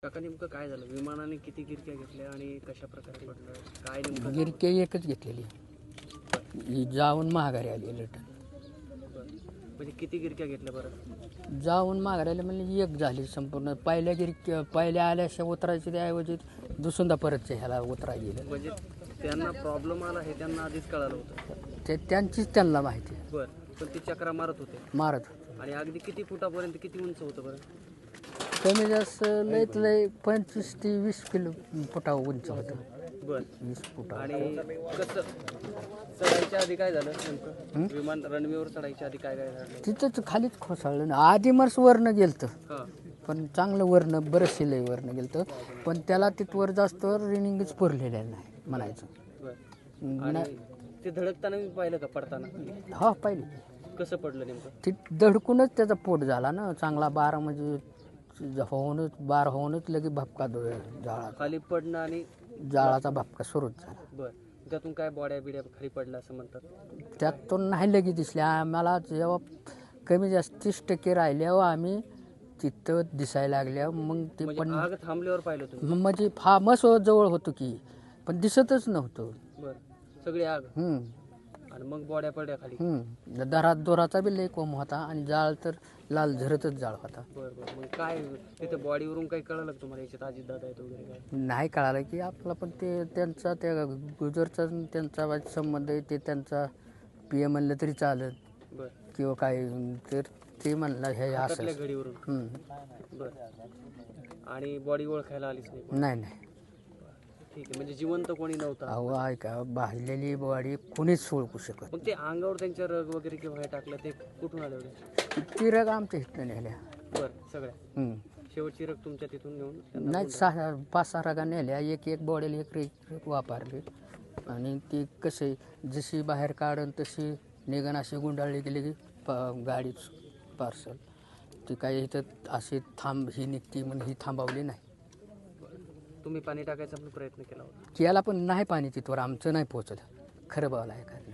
काका नेमकं काय झालं? विमानाने किती गिरक्या घेतल्या आणि कशा प्रकारे पडलं? काय नेमकं गिरके एकच घेतलेली ही जाऊन माघारी आली रिटर्न. बरं. म्हणजे किती गिरक्या घेतल्या बरं? जाऊन माघारी आली म्हणजे एक झाली संपूर्ण. पहिल्या आल्याशा उतरायची त्याऐवजी दुसऱ्यांदा परतच्या ह्याला उतरा गेलं. म्हणजे त्यांना प्रॉब्लेम आला हे त्यांना आधीच कळालं होतं. ते त्यांचीच त्यांना माहिती आहे. बरं. पण ती चक्रा मारत होते मारत आणि अगदी किती फुटापर्यंत किती उंच होतं बरं? कमी जास्त लयत लय 25 ते 20 किलो फुटा उंच होतं. बरं. 20 फुटा. आणि कसं चढायच्या आधी काय झालं नेमकं? विमान रनवेवर चढायच्या आधी काय काय झालं? तिथंच खालीच कोसळलं ना. आधी मर्स वरनं गेलतं हां. पण चांगलं वरनं बरंचसे लय वरनं गेलतं पण त्याला तिथवर जास्त रिनिंगच पुरलेलं नाही म्हणायचं. बरं. आणि ते धडकताना मी पाहिलं का पडताना? हा पाहिजे कसं पडलं नेमकं? ती धडकूनच त्याचा पोट झाला ना चांगला 12 म्हणजे होऊनच 12 होऊनच लगे भपका जाळा खाली पडणं आणि जाळाचा भपका सुरूच झाला. बरं. त्यातून काय बॉड्या बिड्या खाली पडल्या असं म्हणतात. त्यातून नाही लगे दिसल्या आम्हाला. जेव्हा कमी जास्त 30% राहिल्यावर आम्ही तिथं दिसायला लागल्या मग ते म्हणजे पण आग थांबल्यावर पाहिलं तुम्ही? म्हणजे फार्मस जवळ होतो की पण दिसतच नव्हतं. बरं. सगळी आग आणि मग बॉड्या पडल्या खाली. दोराचा बी लय कोम होता आणि जाळ तर लाल झरतच जाळ होता. बरं बरं. मग काय तिथं बॉडीवरून काही कळलं का तुम्हाला याच्यात अजित दादा आहेत वगैरे काय? नाही कळालं की आपला पण ते त्यांचा त्या गुजरचा त्यांचा संबंध आहे. ते त्यांचा पी एम म्हणलं तरी चालत बरं. किंवा काय तर ते म्हणलं हे असं हातातल्या घडीवरून. बरं. आणि बॉडी ओळखायला आलीच नाही कोणी? नाही नाही. ठीक आहे. म्हणजे जिवंत कोणी नव्हता? अहो आहे का भाजलेली बॉडी कोणीच ओळखू शकत. मग ते अंगावर त्यांच्या रग वगैरे किंवा हे टाकलं ते कुठून आले होते? ती रग आमच्या इथनं नेल्या. बरं. सगळ्या शेवटची रग तुमच्या तिथून नेऊन त्यांना नाही 5-6 रगा नेल्या. एक बॉडीला एक रग वापरली आणि ती कसे जशी बाहेर काढून तशी निघण अशी गुंडाळली गेली की गाडीच पार्सल ती काही इथं अशी ही निघती म्हणून ही थांबवली नाही. तुम्ही पाणी टाकायचा पण प्रयत्न केला होता? केला पण नाही पाणी तिथवर आमचं नाही पोचलं खरं बोलाय कारण.